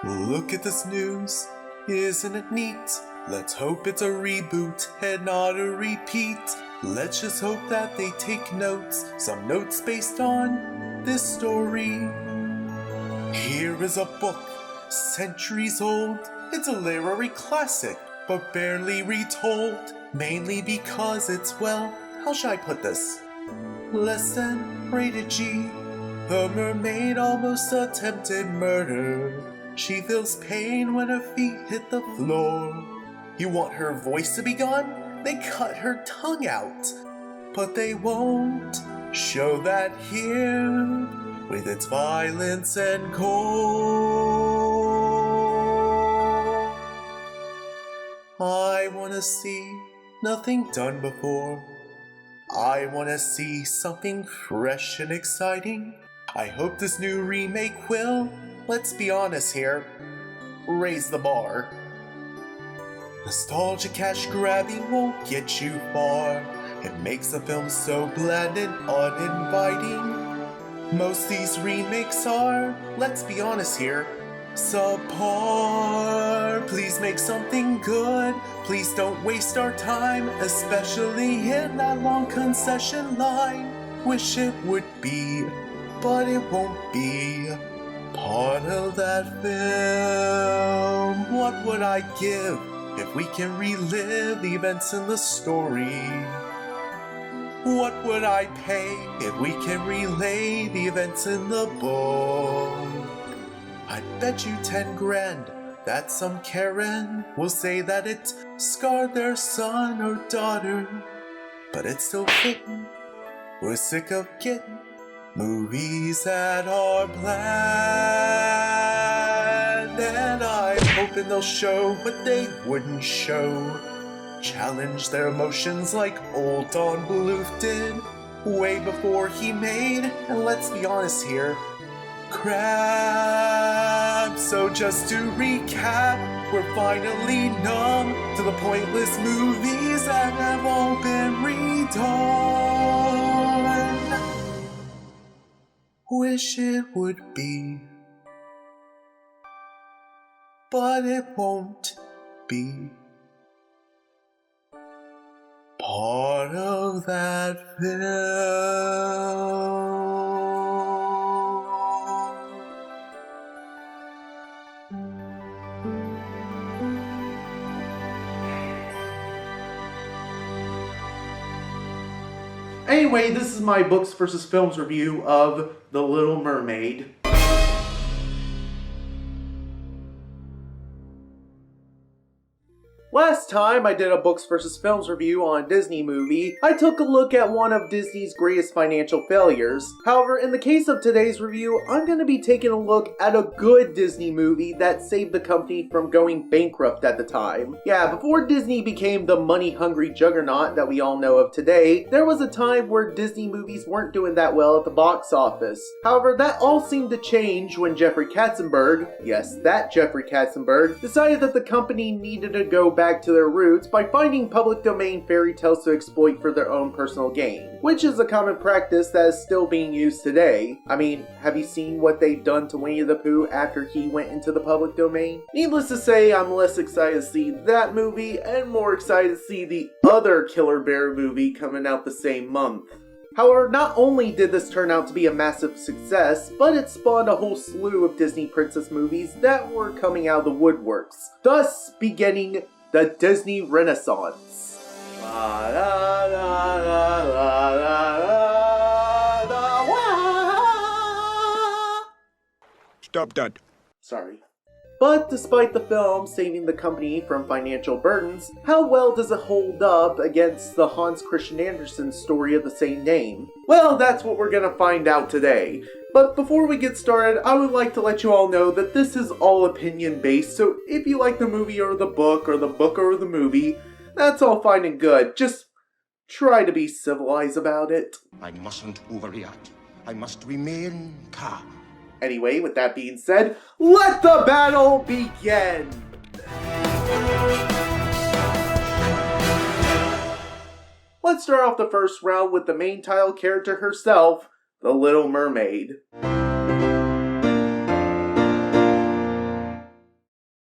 Look at this news, isn't it neat? Let's hope it's a reboot and not a repeat. Let's just hope that they take notes, some notes based on this story. Here is a book, centuries old. It's a literary classic, but barely retold. Mainly because it's, well, how should I put this? Less than rated G. The mermaid almost attempted murder. She feels pain when her feet hit the floor. You want her voice to be gone? They cut her tongue out. But they won't show that here, with its violence and gore. I wanna see nothing done before. I wanna see something fresh and exciting. I hope this new remake will, let's be honest here, raise the bar. Nostalgia cash grabbing won't get you far. It makes the film so bland and uninviting. Most these remakes are, let's be honest here, subpar. Please make something good. Please don't waste our time, especially in that long concession line. Wish it would be, but it won't be part of that film. What would I give if we can relive the events in the story? What would I pay if we can relay the events in the book? I bet you 10 grand that some Karen will say that it scarred their son or daughter. But it's still fitting. We're sick of getting movies that are bland. And I'm hoping they'll show what they wouldn't show. Challenge their emotions like old Don Bluth did way before he made, and let's be honest here, crap. So just to recap, we're finally numb to the pointless movies that have all been redone. Wish it would be, but it won't be part of that film. Anyway, this is my books versus films review of The Little Mermaid. Last time I did a books versus films review on a Disney movie, I took a look at one of Disney's greatest financial failures. However, in the case of today's review, I'm going to be taking a look at a good Disney movie that saved the company from going bankrupt at the time. Yeah, before Disney became the money-hungry juggernaut that we all know of today, there was a time where Disney movies weren't doing that well at the box office. However, that all seemed to change when Jeffrey Katzenberg, yes, that Jeffrey Katzenberg, decided that the company needed to go back to their roots by finding public domain fairy tales to exploit for their own personal gain, which is a common practice that is still being used today. I mean, have you seen what they've done to Winnie the Pooh after he went into the public domain? Needless to say, I'm less excited to see that movie and more excited to see the other Killer Bear movie coming out the same month. However, not only did this turn out to be a massive success, but it spawned a whole slew of Disney princess movies that were coming out of the woodworks, thus beginning the Disney Renaissance. Stop that. Sorry. But despite the film saving the company from financial burdens, how well does it hold up against the Hans Christian Andersen story of the same name? Well, that's what we're gonna find out today. But before we get started, I would like to let you all know that this is all opinion based, so if you like the movie or the book or the movie, that's all fine and good. Just try to be civilized about it. I mustn't overreact. I must remain calm. Anyway, with that being said, let the battle begin! Let's start off the first round with the main title character herself, the Little Mermaid.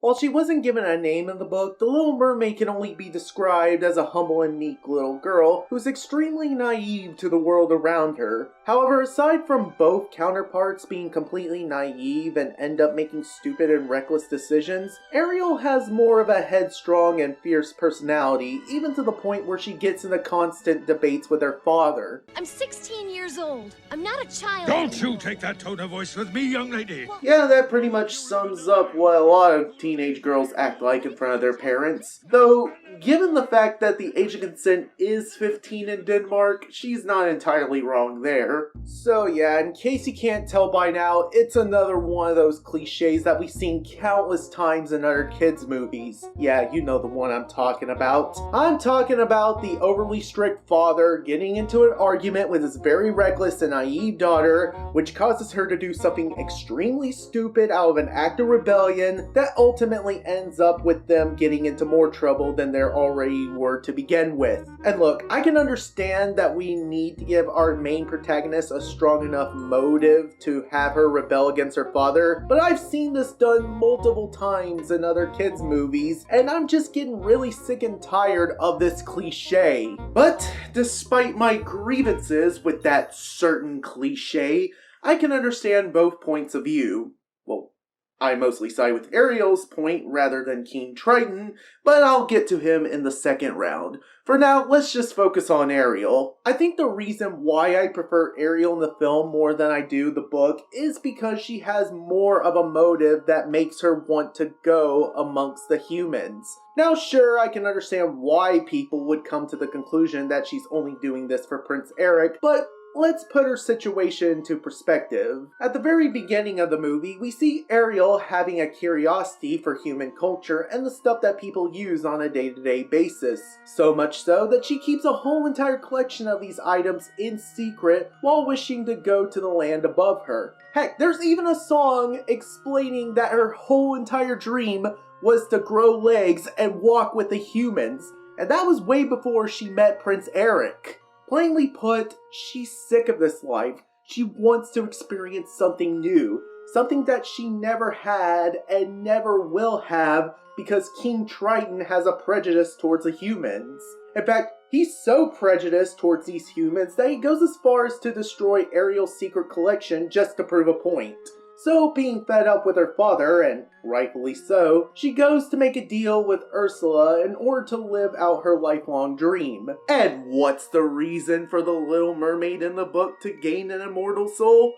While she wasn't given a name in the book, the Little Mermaid can only be described as a humble and meek little girl who's extremely naive to the world around her. However, aside from both counterparts being completely naive and end up making stupid and reckless decisions, Ariel has more of a headstrong and fierce personality, even to the point where she gets into constant debates with her father. I'm 16 years old. I'm not a child Don't anymore. you take that tone of voice with me, young lady. Yeah, that pretty much sums up what a lot of teenage girls act like in front of their parents. Though, given the fact that the age of consent is 15 in Denmark, she's not entirely wrong there. So yeah, in case you can't tell by now, it's another one of those cliches that we've seen countless times in other kids' movies. Yeah, you know the one I'm talking about. I'm talking about the overly strict father getting into an argument with his very reckless and naive daughter, which causes her to do something extremely stupid out of an act of rebellion that ultimately ends up with them getting into more trouble than they already were to begin with. And look, I can understand that we need to give our main protagonist a strong enough motive to have her rebel against her father, but I've seen this done multiple times in other kids' movies, and I'm just getting really sick and tired of this cliche. But despite my grievances with that certain cliche, I can understand both points of view. Well, I mostly side with Ariel's point rather than King Triton, but I'll get to him in the second round. For now, let's just focus on Ariel. I think the reason why I prefer Ariel in the film more than I do the book is because she has more of a motive that makes her want to go amongst the humans. Now sure, I can understand why people would come to the conclusion that she's only doing this for Prince Eric, but let's put her situation into perspective. At the very beginning of the movie, we see Ariel having a curiosity for human culture and the stuff that people use on a day-to-day basis. So much so that she keeps a whole entire collection of these items in secret while wishing to go to the land above her. Heck, there's even a song explaining that her whole entire dream was to grow legs and walk with the humans. And that was way before she met Prince Eric. Plainly put, she's sick of this life. She wants to experience something new, something that she never had and never will have because King Triton has a prejudice towards the humans. In fact, he's so prejudiced towards these humans that he goes as far as to destroy Ariel's secret collection just to prove a point. So, being fed up with her father, and rightfully so, she goes to make a deal with Ursula in order to live out her lifelong dream. And what's the reason for the Little Mermaid in the book to gain an immortal soul?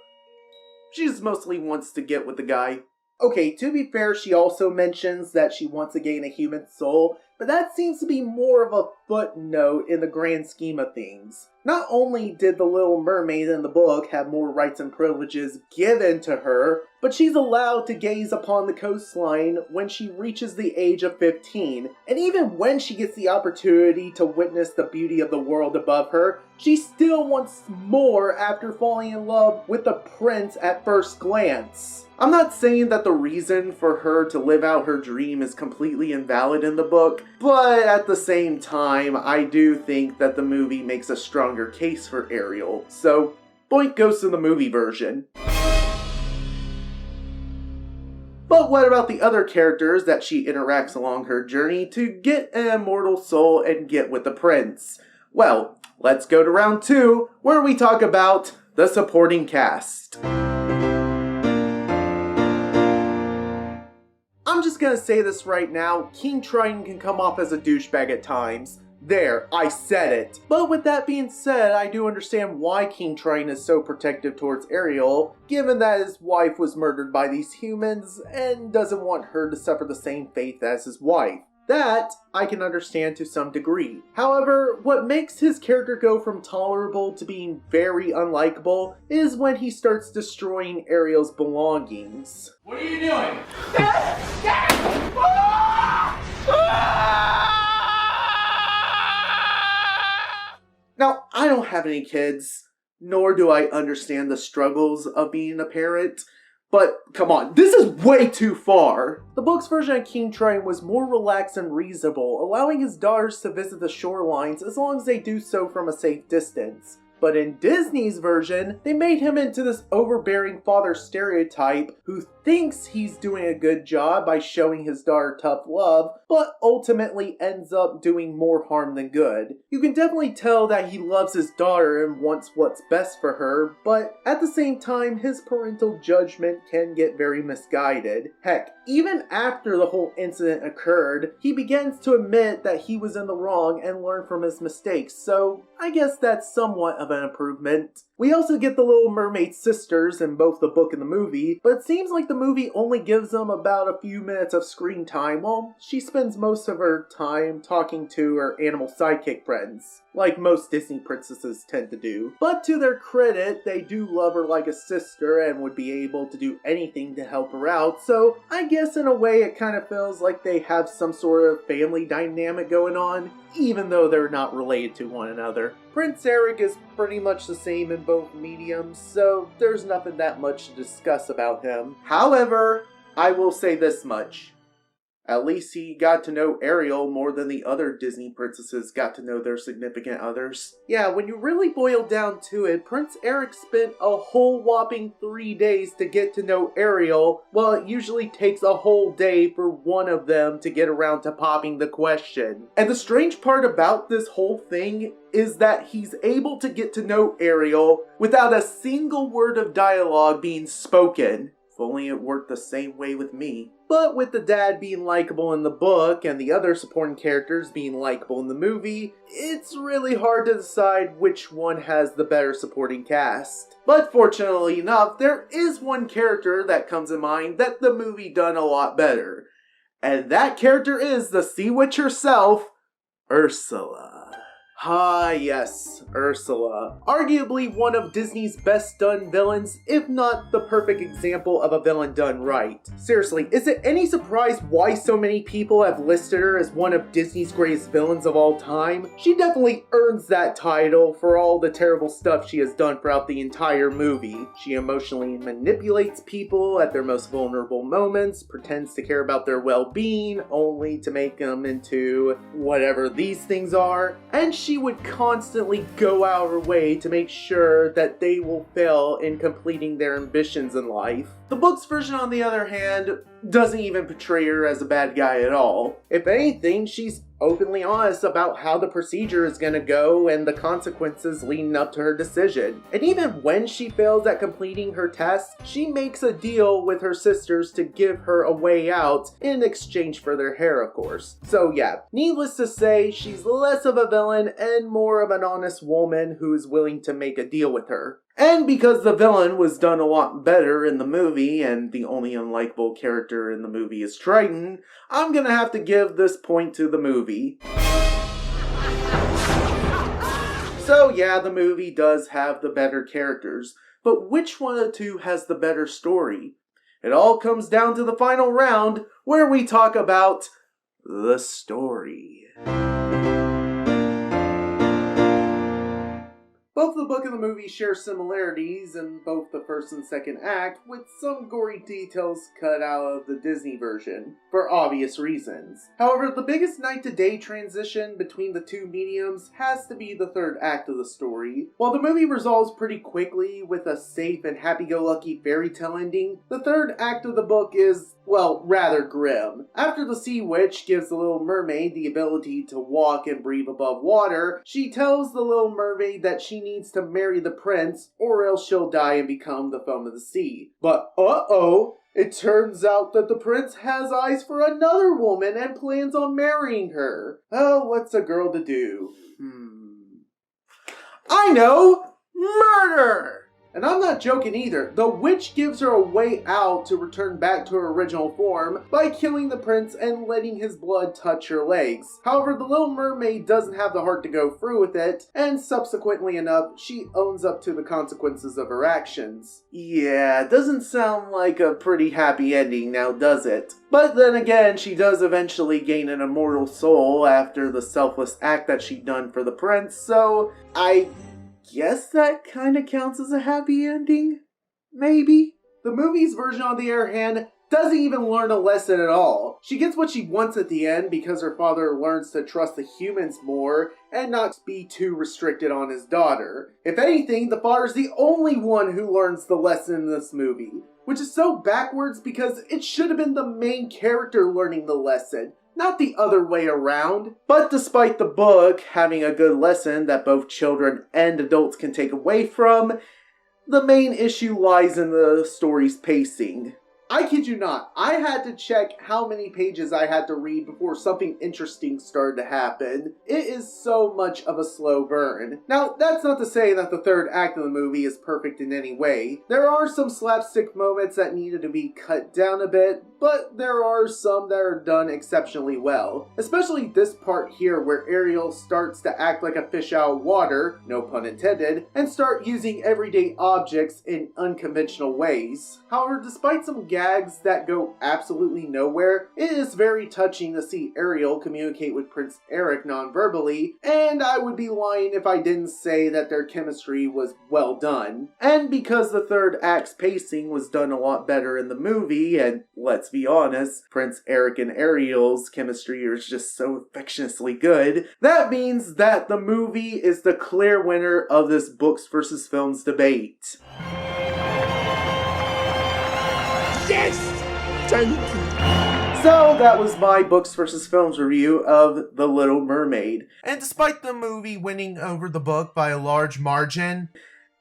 She just mostly wants to get with the guy. Okay, to be fair, she also mentions that she wants to gain a human soul, but that seems to be more of a footnote in the grand scheme of things. Not only did the Little Mermaid in the book have more rights and privileges given to her, but she's allowed to gaze upon the coastline when she reaches the age of 15. And even when she gets the opportunity to witness the beauty of the world above her, she still wants more after falling in love with the prince at first glance. I'm not saying that the reason for her to live out her dream is completely invalid in the book, but at the same time, I do think that the movie makes a stronger case for Ariel. So, point goes to the movie version. But what about the other characters that she interacts along her journey to get an immortal soul and get with the prince? Well, let's go to round 2, where we talk about the supporting cast. I'm just gonna say this right now, King Triton can come off as a douchebag at times. There, I said it. But with that being said, I do understand why King Triton is so protective towards Ariel, given that his wife was murdered by these humans and doesn't want her to suffer the same fate as his wife. That I can understand to some degree. However, what makes his character go from tolerable to being very unlikable is when he starts destroying Ariel's belongings. What are you doing? Now, I don't have any kids, nor do I understand the struggles of being a parent, but come on, this is way too far! The book's version of King Triton was more relaxed and reasonable, allowing his daughters to visit the shorelines as long as they do so from a safe distance. But in Disney's version, they made him into this overbearing father stereotype who thinks he's doing a good job by showing his daughter tough love, but ultimately ends up doing more harm than good. You can definitely tell that he loves his daughter and wants what's best for her, but at the same time, his parental judgment can get very misguided. Heck, even after the whole incident occurred, he begins to admit that he was in the wrong and learn from his mistakes, so I guess that's somewhat of an improvement. We also get the Little Mermaid sisters in both the book and the movie, but it seems like the movie only gives them about a few minutes of screen time, while she spends most of her time talking to her animal sidekick friends, like most Disney princesses tend to do. But to their credit, they do love her like a sister and would be able to do anything to help her out, so I guess in a way it kind of feels like they have some sort of family dynamic going on, even though they're not related to one another. Prince Eric is pretty much the same in both mediums, so there's nothing that much to discuss about him. However, I will say this much. At least he got to know Ariel more than the other Disney princesses got to know their significant others. Yeah, when you really boil down to it, Prince Eric spent a whole whopping 3 days to get to know Ariel, while it usually takes a whole day for one of them to get around to popping the question. And the strange part about this whole thing is that he's able to get to know Ariel without a single word of dialogue being spoken. If only it worked the same way with me. But with the dad being likable in the book and the other supporting characters being likable in the movie, it's really hard to decide which one has the better supporting cast. But fortunately enough, there is one character that comes in mind that the movie done a lot better. And that character is the Sea Witch herself, Ursula. Ah yes, Ursula. Arguably one of Disney's best done villains, if not the perfect example of a villain done right. Seriously, is it any surprise why so many people have listed her as one of Disney's greatest villains of all time? She definitely earns that title for all the terrible stuff she has done throughout the entire movie. She emotionally manipulates people at their most vulnerable moments, pretends to care about their well-being, only to make them into whatever these things are, and she would constantly go out of her way to make sure that they will fail in completing their ambitions in life. The book's version, on the other hand, doesn't even portray her as a bad guy at all. If anything, she's openly honest about how the procedure is gonna go and the consequences leading up to her decision. And even when she fails at completing her test, she makes a deal with her sisters to give her a way out in exchange for their hair, of course. So yeah, needless to say, she's less of a villain and more of an honest woman who is willing to make a deal with her. And because the villain was done a lot better in the movie, and the only unlikable character in the movie is Triton, I'm gonna have to give this point to the movie. So yeah, the movie does have the better characters, but which one of the two has the better story? It all comes down to the final round, where we talk about the story. Both the book and the movie share similarities in both the first and second act, with some gory details cut out of the Disney version, for obvious reasons. However, the biggest night-to-day transition between the two mediums has to be the third act of the story. While the movie resolves pretty quickly with a safe and happy-go-lucky fairy tale ending, the third act of the book is, well, rather grim. After the Sea Witch gives the Little Mermaid the ability to walk and breathe above water, she tells the Little Mermaid that she needs to marry the prince or else she'll die and become the foam of the sea. But it turns out that the prince has eyes for another woman and plans on marrying her. Oh, what's a girl to do? I know! Murder! And I'm not joking either. The witch gives her a way out to return back to her original form by killing the prince and letting his blood touch her legs. However, the Little Mermaid doesn't have the heart to go through with it, and subsequently enough, she owns up to the consequences of her actions. Yeah, doesn't sound like a pretty happy ending now, does it? But then again, she does eventually gain an immortal soul after the selfless act that she'd done for the prince, so I guess that kind of counts as a happy ending? Maybe? The movie's version, on the other hand, doesn't even learn a lesson at all. She gets what she wants at the end because her father learns to trust the humans more and not be too restricted on his daughter. If anything, the father's the only one who learns the lesson in this movie, which is so backwards because it should have been the main character learning the lesson, not the other way around. But despite the book having a good lesson that both children and adults can take away from, the main issue lies in the story's pacing. I kid you not, I had to check how many pages I had to read before something interesting started to happen. It is so much of a slow burn. Now, that's not to say that the third act of the movie is perfect in any way. There are some slapstick moments that needed to be cut down a bit, but there are some that are done exceptionally well. Especially this part here where Ariel starts to act like a fish out of water, no pun intended, and start using everyday objects in unconventional ways. However, despite some gags that go absolutely nowhere, it is very touching to see Ariel communicate with Prince Eric non-verbally, and I would be lying if I didn't say that their chemistry was well done. And because the third act's pacing was done a lot better in the movie, and let's be honest, Prince Eric and Ariel's chemistry is just so affectionately good, that means that the movie is the clear winner of this books versus films debate. Yes! Thank you. So that was my books versus films review of The Little Mermaid. And despite the movie winning over the book by a large margin,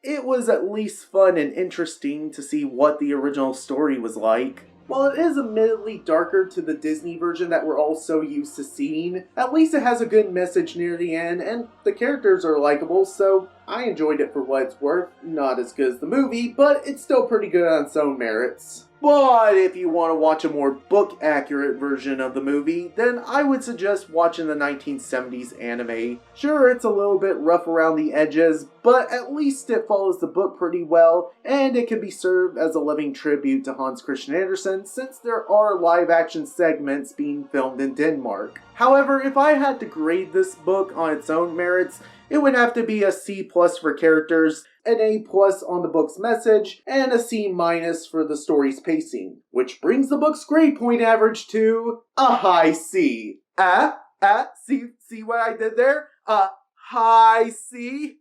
it was at least fun and interesting to see what the original story was like. While it is admittedly darker to the Disney version that we're all so used to seeing, at least it has a good message near the end, and the characters are likable, so I enjoyed it for what it's worth. Not as good as the movie, but it's still pretty good on its own merits. But if you want to watch a more book-accurate version of the movie, then I would suggest watching the 1970s anime. Sure, it's a little bit rough around the edges, but at least it follows the book pretty well, and it can be served as a loving tribute to Hans Christian Andersen since there are live-action segments being filmed in Denmark. However, if I had to grade this book on its own merits, it would have to be a C+ for characters, an A+ on the book's message, and a C- for the story's pacing, which brings the book's grade point average to a high C. See what I did there? A high C?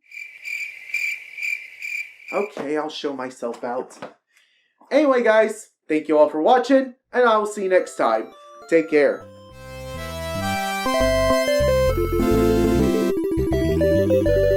Okay, I'll show myself out. Anyway, guys, thank you all for watching, and I will see you next time. Take care. Thank you.